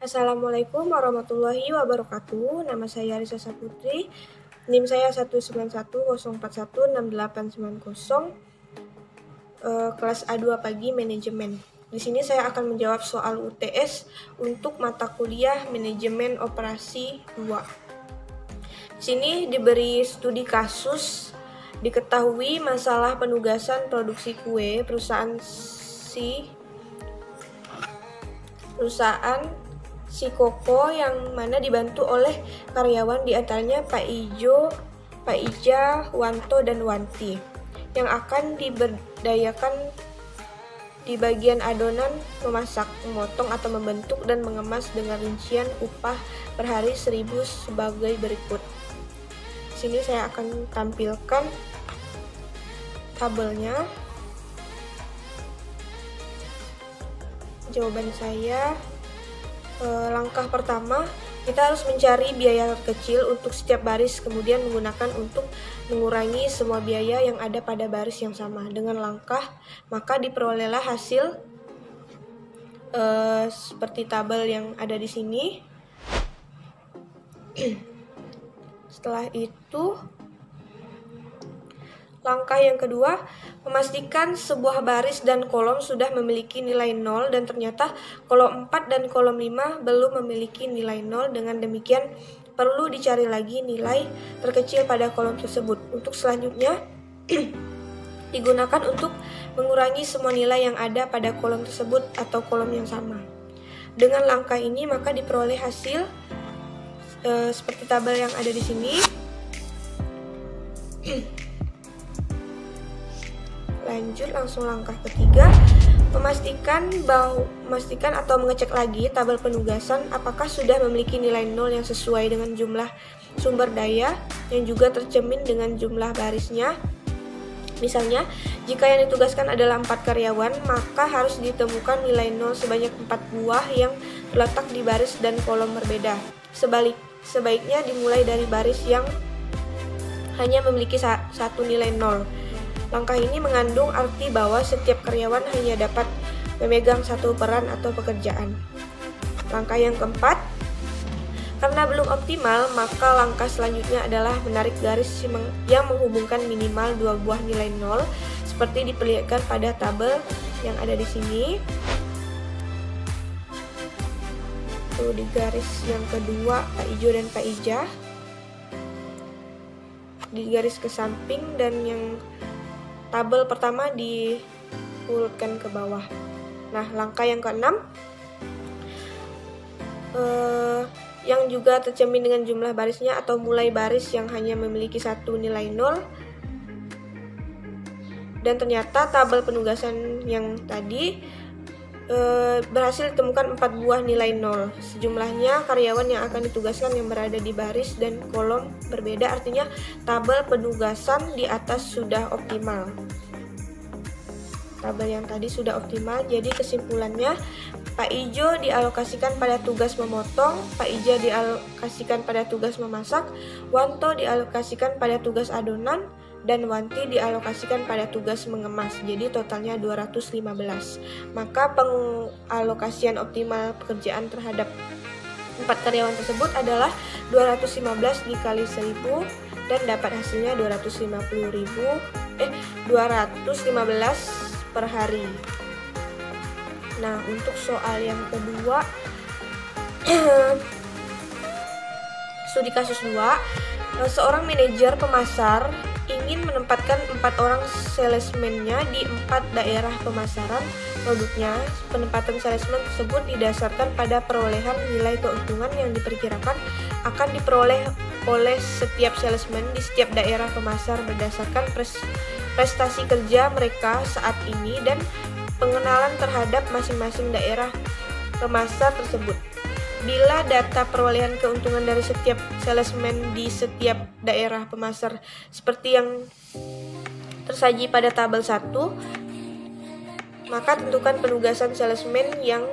Assalamualaikum warahmatullahi wabarakatuh. Nama saya Risa Saputri. NIM saya 19104168890. Kelas A2 pagi manajemen. Di sini saya akan menjawab soal UTS untuk mata kuliah manajemen operasi 2. Di sini diberi studi kasus. Diketahui masalah penugasan produksi kue perusahaan si Koko yang mana dibantu oleh karyawan diantaranya Pak Ijo, Pak Ija, Wanto, dan Wanti yang akan diberdayakan di bagian adonan memasak, memotong atau membentuk dan mengemas dengan rincian upah per hari 1.000 sebagai berikut. Sini saya akan tampilkan tabelnya. Jawaban saya, langkah pertama, kita harus mencari biaya kecil untuk setiap baris, kemudian menggunakan untuk mengurangi semua biaya yang ada pada baris yang sama. Dengan langkah, maka diperolehlah hasil seperti tabel yang ada di sini. Setelah itu, langkah yang kedua, memastikan sebuah baris dan kolom sudah memiliki nilai 0 dan ternyata kolom 4 dan kolom 5 belum memiliki nilai 0. Dengan demikian, perlu dicari lagi nilai terkecil pada kolom tersebut. Untuk selanjutnya, digunakan untuk mengurangi semua nilai yang ada pada kolom tersebut atau kolom yang sama. Dengan langkah ini, maka diperoleh hasil seperti tabel yang ada di sini. Lanjut langsung langkah ketiga, memastikan atau mengecek lagi tabel penugasan apakah sudah memiliki nilai 0 yang sesuai dengan jumlah sumber daya yang juga tercermin dengan jumlah barisnya. Misalnya, jika yang ditugaskan adalah 4 karyawan, maka harus ditemukan nilai 0 sebanyak 4 buah yang terletak di baris dan kolom berbeda. Sebaiknya dimulai dari baris yang hanya memiliki satu nilai 0. Langkah ini mengandung arti bahwa setiap karyawan hanya dapat memegang satu peran atau pekerjaan. Langkah yang keempat, karena belum optimal, maka langkah selanjutnya adalah menarik garis yang menghubungkan minimal 2 buah nilai 0, seperti diperlihatkan pada tabel yang ada di sini. Tuh, di garis yang kedua Pak Ijo dan Pak Ija, di garis ke samping, dan yang tabel pertama diurutkan ke bawah. Nah, langkah yang keenam, yang juga tercermin dengan jumlah barisnya atau mulai baris yang hanya memiliki satu nilai 0. Dan ternyata tabel penugasan yang tadi berhasil ditemukan 4 buah nilai 0. Sejumlahnya karyawan yang akan ditugaskan yang berada di baris dan kolom berbeda, artinya tabel penugasan di atas sudah optimal. Tabel yang tadi sudah optimal, jadi kesimpulannya Pak Ijo dialokasikan pada tugas memotong, Pak Ija dialokasikan pada tugas memasak, Wanto dialokasikan pada tugas adonan, dan Wanti dialokasikan pada tugas mengemas. Jadi totalnya 215. Maka pengalokasian optimal pekerjaan terhadap 4 karyawan tersebut adalah 215 dikali 1000 dan dapat hasilnya 215 per hari. Nah, untuk soal yang kedua, studi kasus 2, seorang manajer pemasar ingin menempatkan 4 orang salesman-nya di 4 daerah pemasaran produknya. Penempatan salesman tersebut didasarkan pada perolehan nilai keuntungan yang diperkirakan akan diperoleh oleh setiap salesman di setiap daerah pemasar berdasarkan prestasi kerja mereka saat ini dan pengenalan terhadap masing-masing daerah pemasar tersebut. Bila data perolehan keuntungan dari setiap salesman di setiap daerah pemasar seperti yang tersaji pada tabel 1, maka tentukan penugasan salesman yang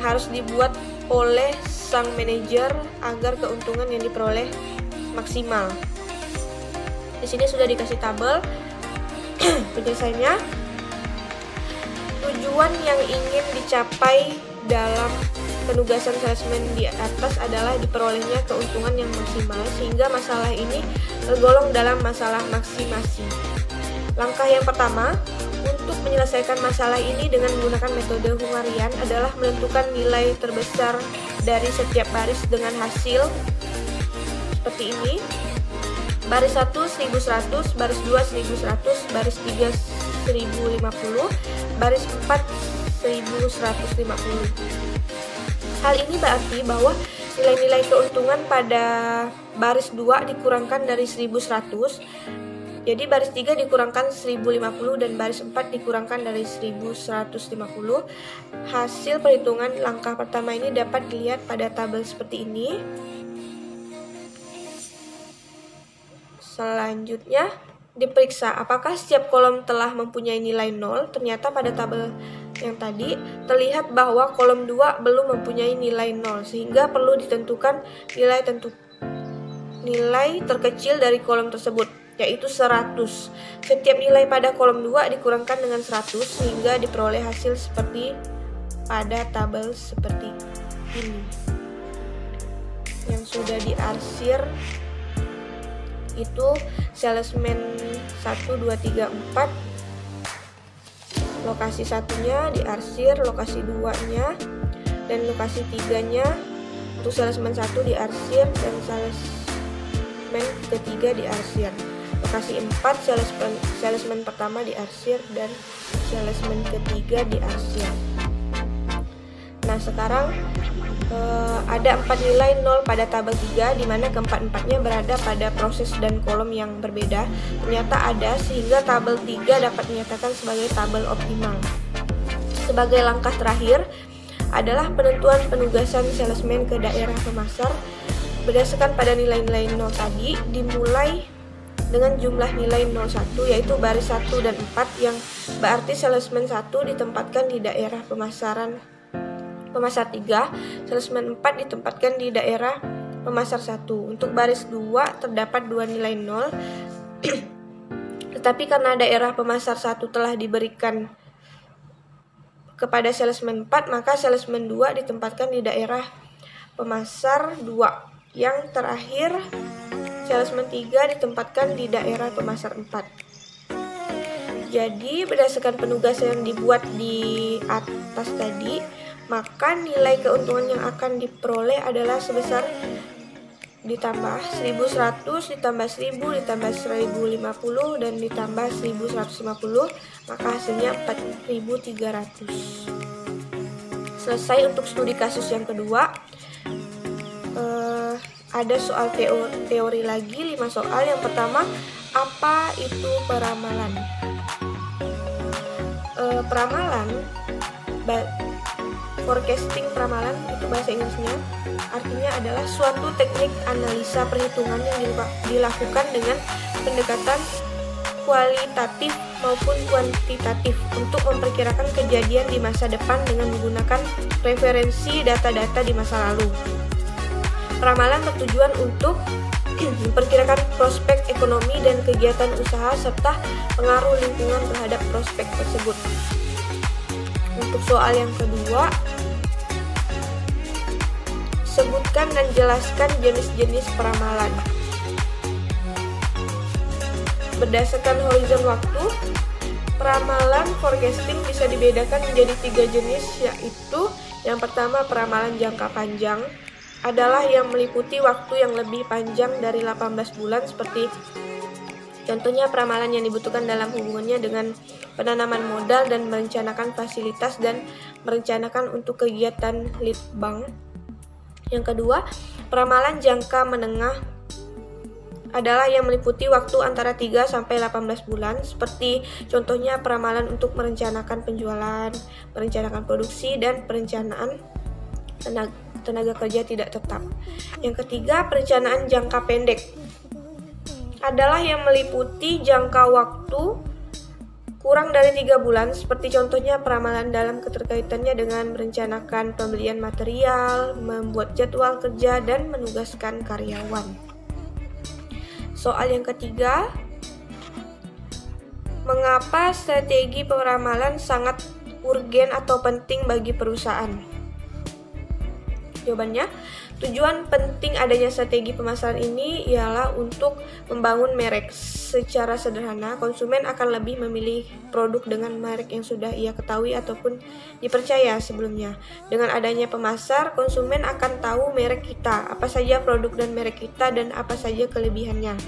harus dibuat oleh sang manajer agar keuntungan yang diperoleh maksimal. Di sini sudah dikasih tabel. Penjelasannya, 7 Tujuan yang ingin dicapai dalam penugasan salesman di atas adalah diperolehnya keuntungan yang maksimal sehingga masalah ini tergolong dalam masalah maksimasi. Langkah yang pertama untuk menyelesaikan masalah ini dengan menggunakan metode Hungarian adalah menentukan nilai terbesar dari setiap baris dengan hasil seperti ini. Baris 1 1100, baris 2 1100, baris 3 1050, baris 4 1150. Hal ini berarti bahwa nilai-nilai keuntungan pada baris 2 dikurangkan dari 1100. Jadi baris 3 dikurangkan 1050 dan baris 4 dikurangkan dari 1150. Hasil perhitungan langkah pertama ini dapat dilihat pada tabel seperti ini. Selanjutnya diperiksa apakah setiap kolom telah mempunyai nilai 0. Ternyata pada tabel yang tadi terlihat bahwa kolom 2 belum mempunyai nilai 0 sehingga perlu ditentukan nilai terkecil dari kolom tersebut, yaitu 100. Setiap nilai pada kolom 2 dikurangkan dengan 100 sehingga diperoleh hasil seperti pada tabel seperti ini yang sudah diarsir. Itu salesman 1, 2, 3, 4. Lokasi satunya diarsir, lokasi 2-nya dan lokasi 3-nya. Untuk salesman 1 diarsir dan salesman ketiga diarsir. Lokasi 4 salesman pertama diarsir dan salesman ketiga diarsir. Nah, sekarang ada 4 nilai 0 pada tabel 3 di mana keempat-empatnya berada pada proses dan kolom yang berbeda. Ternyata ada sehingga tabel 3 dapat dinyatakan sebagai tabel optimal. Sebagai langkah terakhir adalah penentuan penugasan salesman ke daerah pemasar berdasarkan pada nilai-nilai 0 tadi, dimulai dengan jumlah nilai 01 yaitu baris 1 dan 4 yang berarti salesman 1 ditempatkan di daerah pemasar 3, salesman 4 ditempatkan di daerah pemasar 1. Untuk baris 2 terdapat 2 nilai 0. Tetapi karena daerah pemasar 1 telah diberikan kepada salesman 4, maka salesman 2 ditempatkan di daerah pemasar 2. Yang terakhir, salesman 3 ditempatkan di daerah pemasar 4. Jadi berdasarkan penugasan yang dibuat di atas tadi, maka nilai keuntungan yang akan diperoleh adalah sebesar ditambah 1100 ditambah 1000 ditambah 1050 dan ditambah 1150, maka hasilnya 4300. Selesai untuk studi kasus yang kedua. Ada soal teori lagi, 5 soal. Yang pertama, apa itu peramalan? Peramalan, forecasting peramalan itu bahasa Inggrisnya, artinya adalah suatu teknik analisa perhitungan yang dilakukan dengan pendekatan kualitatif maupun kuantitatif untuk memperkirakan kejadian di masa depan dengan menggunakan referensi data-data di masa lalu. Peramalan bertujuan untuk memperkirakan prospek ekonomi dan kegiatan usaha serta pengaruh lingkungan terhadap prospek tersebut. Untuk soal yang kedua, sebutkan dan jelaskan jenis-jenis peramalan. Berdasarkan horizon waktu, peramalan forecasting bisa dibedakan menjadi 3 jenis, yaitu yang pertama peramalan jangka panjang adalah yang meliputi waktu yang lebih panjang dari 18 bulan seperti contohnya peramalan yang dibutuhkan dalam hubungannya dengan penanaman modal dan merencanakan fasilitas dan merencanakan untuk kegiatan lead bank. Yang kedua, peramalan jangka menengah adalah yang meliputi waktu antara 3 sampai 18 bulan seperti contohnya peramalan untuk merencanakan penjualan, merencanakan produksi dan perencanaan tenaga kerja tidak tetap. Yang ketiga, perencanaan jangka pendek adalah yang meliputi jangka waktu kurang dari 3 bulan seperti contohnya peramalan dalam keterkaitannya dengan merencanakan pembelian material, membuat jadwal kerja, dan menugaskan karyawan. Soal yang ketiga, mengapa strategi peramalan sangat urgen atau penting bagi perusahaan? Jawabannya, tujuan penting adanya strategi pemasaran ini ialah untuk membangun merek. Secara sederhana, konsumen akan lebih memilih produk dengan merek yang sudah ia ketahui ataupun dipercaya sebelumnya. Dengan adanya pemasar, konsumen akan tahu merek kita, apa saja produk dan merek kita, dan apa saja kelebihannya.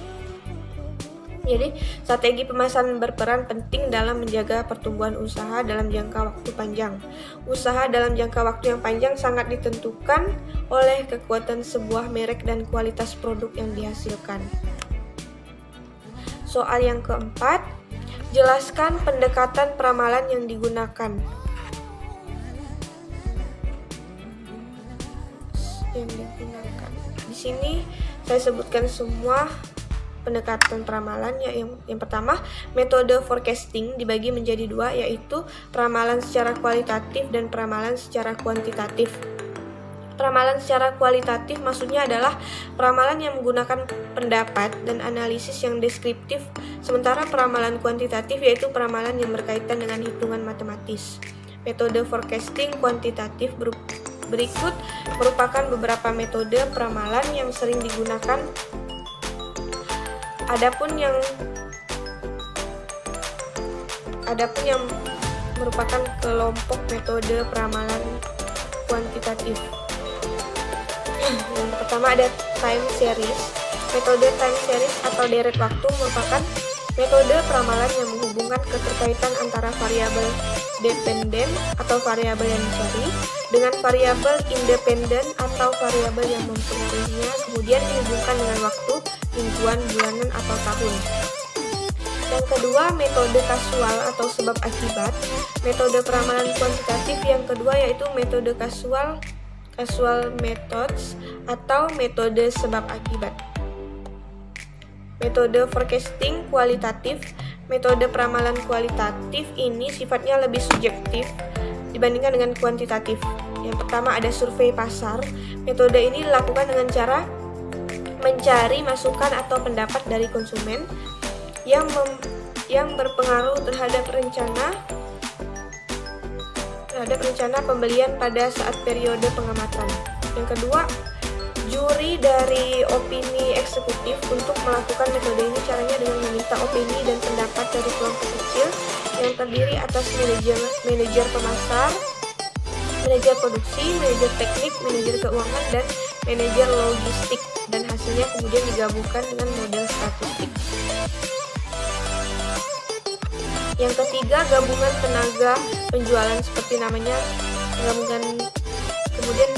Jadi, strategi pemasaran berperan penting dalam menjaga pertumbuhan usaha dalam jangka waktu panjang. Usaha dalam jangka waktu yang panjang sangat ditentukan oleh kekuatan sebuah merek dan kualitas produk yang dihasilkan. Soal yang keempat, jelaskan pendekatan peramalan yang digunakan. Di sini saya sebutkan semua pendekatan peramalan. Yang pertama, metode forecasting dibagi menjadi dua, yaitu peramalan secara kualitatif dan peramalan secara kuantitatif. Peramalan secara kualitatif maksudnya adalah peramalan yang menggunakan pendapat dan analisis yang deskriptif, sementara peramalan kuantitatif yaitu peramalan yang berkaitan dengan hitungan matematis. Metode forecasting kuantitatif berikut merupakan beberapa metode peramalan yang sering digunakan. Adapun yang merupakan kelompok metode peramalan kuantitatif. Yang pertama ada time series. Metode time series atau deret waktu merupakan metode peramalan yang menghubungkan keterkaitan antara variabel dependen atau variabel yang dicari dengan variabel independen atau variabel yang mempengaruhinya, kemudian dihubungkan dengan waktu, mingguan, bulanan, atau tahun. Yang kedua, metode kasual atau sebab akibat. Metode peramalan kuantitatif yang kedua yaitu metode kasual methods atau metode sebab akibat. Metode forecasting kualitatif. Metode peramalan kualitatif ini sifatnya lebih subjektif dibandingkan dengan kuantitatif. Yang pertama ada survei pasar. Metode ini dilakukan dengan cara mencari masukan atau pendapat dari konsumen yang berpengaruh terhadap rencana pembelian pada saat periode pengamatan. Yang kedua, juri dari opini eksekutif. Untuk melakukan metode ini caranya dengan meminta opini dan pendapat dari kelompok kecil yang terdiri atas manajer pemasar, manajer produksi, manajer teknik, manajer keuangan, dan manajer logistik, dan hasilnya kemudian digabungkan dengan model statistik. Yang ketiga, gabungan tenaga penjualan seperti namanya kemudian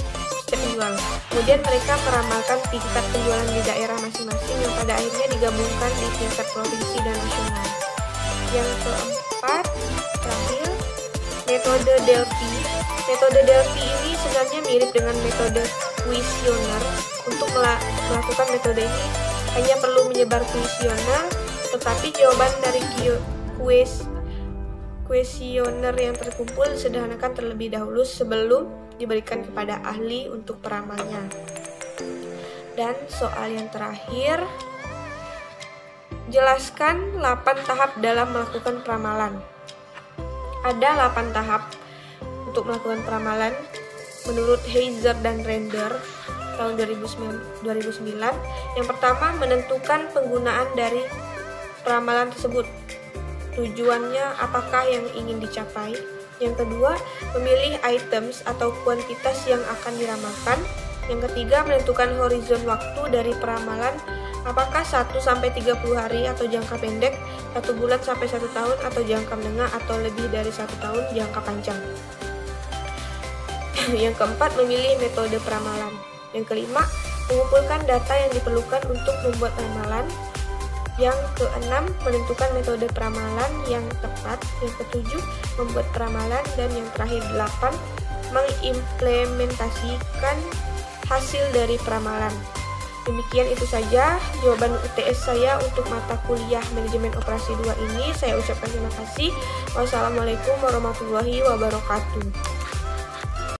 penjual. Kemudian mereka meramalkan tingkat penjualan di daerah masing-masing yang pada akhirnya digabungkan di tingkat provinsi dan nasional. Yang keempat, terakhir, metode Delphi. Metode Delphi ini sebenarnya mirip dengan metode kuesioner. Untuk melakukan metode ini hanya perlu menyebar kuesioner, tetapi jawaban dari kuesioner yang terkumpul disederhanakan terlebih dahulu sebelum diberikan kepada ahli untuk peramalnya. Dan soal yang terakhir, jelaskan 8 tahap dalam melakukan peramalan. Ada 8 tahap untuk melakukan peramalan menurut Heiser dan Render tahun 2009. Yang pertama, menentukan penggunaan dari peramalan tersebut. Tujuannya apakah yang ingin dicapai. Yang kedua, memilih items atau kuantitas yang akan diramalkan. Yang ketiga, menentukan horizon waktu dari peramalan, apakah 1-30 hari atau jangka pendek, 1 bulan sampai 1 tahun, atau jangka menengah atau lebih dari 1 tahun, jangka panjang. Yang keempat, memilih metode peramalan. Yang kelima, mengumpulkan data yang diperlukan untuk membuat ramalan. Yang keenam, menentukan metode peramalan yang tepat. Yang ketujuh, membuat peramalan. Dan yang terakhir 8, mengimplementasikan hasil dari peramalan. Demikian itu saja jawaban UTS saya untuk mata kuliah Manajemen Operasi 2 ini. Saya ucapkan terima kasih. Wassalamualaikum warahmatullahi wabarakatuh.